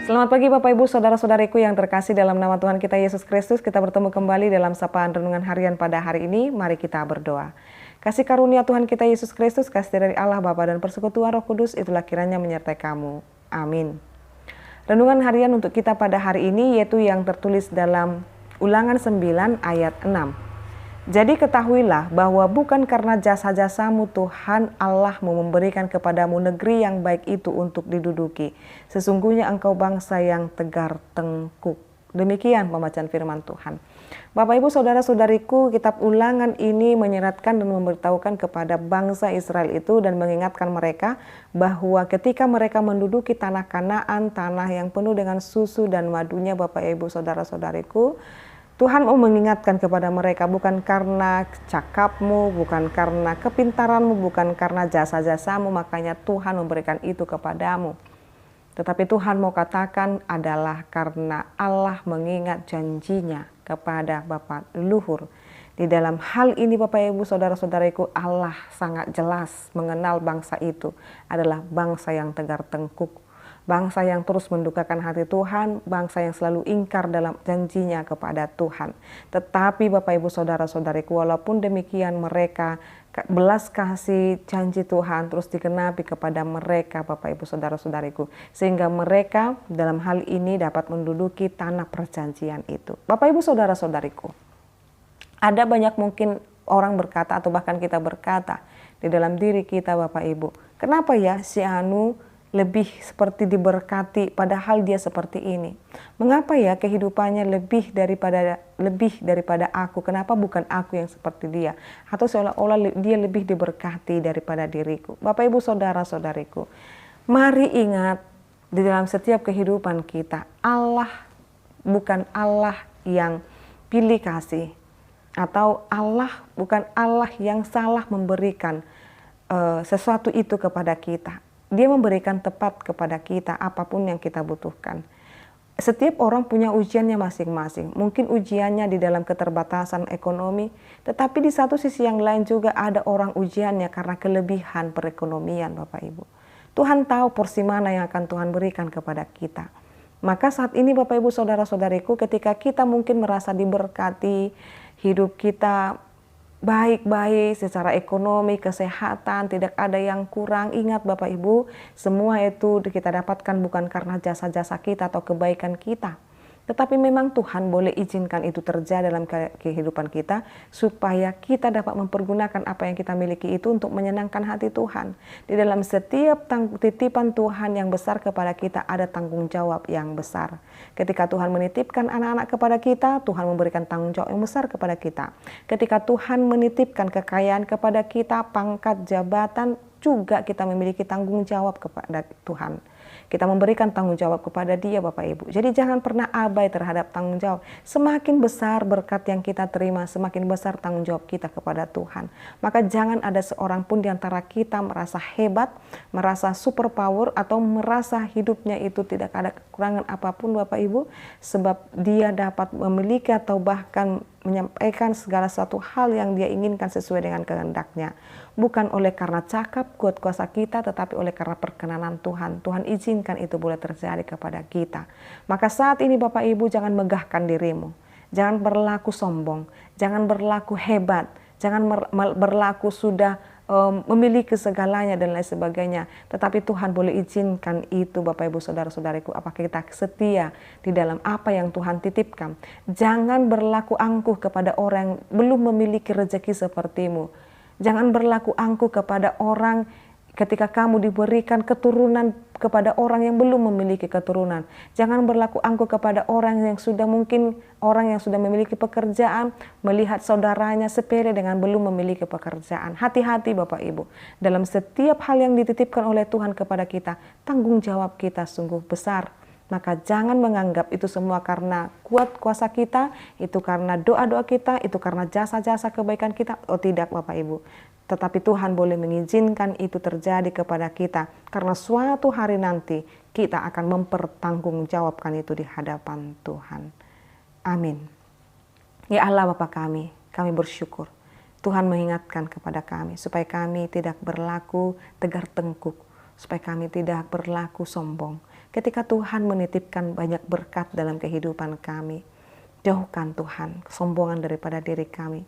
Selamat pagi Bapak Ibu Saudara-saudariku yang terkasih dalam nama Tuhan kita Yesus Kristus. Kita bertemu kembali dalam sapaan renungan harian pada hari ini. Mari kita berdoa. Kasih karunia Tuhan kita Yesus Kristus, kasih dari Allah Bapa dan persekutuan Roh Kudus, itulah kiranya menyertai kamu. Amin. Renungan harian untuk kita pada hari ini yaitu yang tertulis dalam Ulangan 9 ayat 6. Jadi ketahuilah bahwa bukan karena jasa-jasamu Tuhan Allahmu memberikan kepadamu negeri yang baik itu untuk diduduki. Sesungguhnya engkau bangsa yang tegar tengkuk. Demikian pembacaan firman Tuhan. Bapak Ibu Saudara-saudariku, kitab Ulangan ini menyeratkan dan memberitahukan kepada bangsa Israel itu dan mengingatkan mereka bahwa ketika mereka menduduki tanah Kanaan, tanah yang penuh dengan susu dan madunya, Bapak Ibu Saudara-saudariku, Tuhan mau mengingatkan kepada mereka bukan karena cakapmu, bukan karena kepintaranmu, bukan karena jasa-jasamu, makanya Tuhan memberikan itu kepadamu. Tetapi Tuhan mau katakan adalah karena Allah mengingat janjinya kepada Bapak leluhur. Di dalam hal ini Bapak Ibu Saudara-saudariku, Allah sangat jelas mengenal bangsa itu adalah bangsa yang tegar tengkuk. Bangsa yang terus mendukakan hati Tuhan, bangsa yang selalu ingkar dalam janjinya kepada Tuhan. Tetapi Bapak Ibu Saudara-saudariku, walaupun demikian mereka belas kasih janji Tuhan terus digenapi kepada mereka Bapak Ibu Saudara-saudariku. Sehingga mereka dalam hal ini dapat menduduki tanah perjanjian itu. Bapak Ibu Saudara-saudariku, ada banyak mungkin orang berkata atau bahkan kita berkata di dalam diri kita Bapak Ibu, kenapa ya si Anu lebih seperti diberkati padahal dia seperti ini? Mengapa ya kehidupannya lebih daripada aku? Kenapa bukan aku yang seperti dia? Atau seolah-olah dia lebih diberkati daripada diriku? Bapak Ibu Saudara-saudariku, mari ingat di dalam setiap kehidupan kita, Allah bukan Allah yang pilih kasih, atau Allah bukan Allah yang salah memberikan sesuatu itu kepada kita. Dia memberikan tepat kepada kita apapun yang kita butuhkan. Setiap orang punya ujiannya masing-masing. Mungkin ujiannya di dalam keterbatasan ekonomi, tetapi di satu sisi yang lain juga ada orang ujiannya karena kelebihan perekonomian Bapak Ibu. Tuhan tahu porsi mana yang akan Tuhan berikan kepada kita. Maka saat ini Bapak Ibu Saudara-saudariku, ketika kita mungkin merasa diberkati, hidup kita baik-baik secara ekonomi, kesehatan, tidak ada yang kurang. Ingat Bapak Ibu, semua itu kita dapatkan bukan karena jasa-jasa kita atau kebaikan kita. Tetapi memang Tuhan boleh izinkan itu terjadi dalam kehidupan kita supaya kita dapat mempergunakan apa yang kita miliki itu untuk menyenangkan hati Tuhan. Di dalam setiap titipan Tuhan yang besar kepada kita ada tanggung jawab yang besar. Ketika Tuhan menitipkan anak-anak kepada kita, Tuhan memberikan tanggung jawab yang besar kepada kita. Ketika Tuhan menitipkan kekayaan kepada kita, pangkat, jabatan, juga kita memiliki tanggung jawab kepada Tuhan. Kita memberikan tanggung jawab kepada Dia Bapak Ibu. Jadi jangan pernah abai terhadap tanggung jawab. Semakin besar berkat yang kita terima, semakin besar tanggung jawab kita kepada Tuhan. Maka jangan ada seorang pun di antara kita merasa hebat, merasa super power, atau merasa hidupnya itu tidak ada kekurangan apapun Bapak Ibu. Sebab dia dapat memiliki atau bahkan menyampaikan segala satu hal yang dia inginkan sesuai dengan kehendaknya. Bukan oleh karena cakap, kuat kuasa kita, tetapi oleh karena perkenanan Tuhan. Tuhan izinkan itu boleh terjadi kepada kita. Maka saat ini Bapak Ibu jangan megahkan dirimu. Jangan berlaku sombong. Jangan berlaku hebat. Jangan berlaku sudah memiliki segalanya dan lain sebagainya. Tetapi Tuhan boleh izinkan itu Bapak Ibu Saudara-saudariku. Apakah kita setia di dalam apa yang Tuhan titipkan. Jangan berlaku angkuh kepada orang yang belum memiliki rezeki sepertimu. Jangan berlaku angkuh kepada orang ketika kamu diberikan keturunan kepada orang yang belum memiliki keturunan. Jangan berlaku angkuh kepada orang yang sudah memiliki pekerjaan, melihat saudaranya sepele dengan belum memiliki pekerjaan. Hati-hati Bapak Ibu, dalam setiap hal yang dititipkan oleh Tuhan kepada kita, tanggung jawab kita sungguh besar. Maka jangan menganggap itu semua karena kuat kuasa kita, itu karena doa-doa kita, itu karena jasa-jasa kebaikan kita. Oh tidak Bapak Ibu. Tetapi Tuhan boleh mengizinkan itu terjadi kepada kita. Karena suatu hari nanti kita akan mempertanggungjawabkan itu di hadapan Tuhan. Amin. Ya Allah Bapa kami bersyukur. Tuhan mengingatkan kepada kami supaya kami tidak berlaku tegar tengkuk, supaya kami tidak berlaku sombong, Ketika Tuhan menitipkan banyak berkat dalam kehidupan kami, jauhkan Tuhan kesombongan daripada diri kami.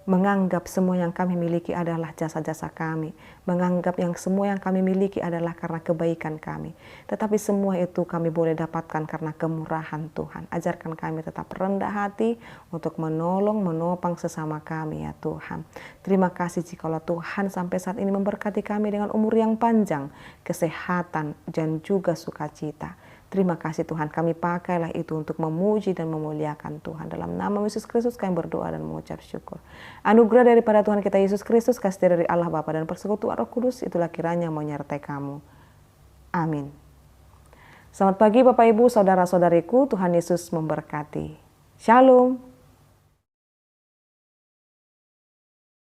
Menganggap semua yang kami miliki adalah jasa-jasa kami. Menganggap yang semua yang kami miliki adalah karena kebaikan kami. Tetapi semua itu kami boleh dapatkan karena kemurahan Tuhan. Ajarkan kami tetap rendah hati untuk menolong, menopang sesama kami ya Tuhan. Terima kasih jikalau Tuhan sampai saat ini memberkati kami dengan umur yang panjang, kesehatan, dan juga sukacita. Terima kasih Tuhan, kami pakailah itu untuk memuji dan memuliakan Tuhan. Dalam nama Yesus Kristus kami berdoa dan mengucap syukur. Anugerah daripada Tuhan kita Yesus Kristus, kasih dari Allah Bapa dan persekutuan Roh Kudus, itulah kiranya menyertai kamu. Amin. Selamat pagi Bapak Ibu, Saudara-saudariku, Tuhan Yesus memberkati. Shalom.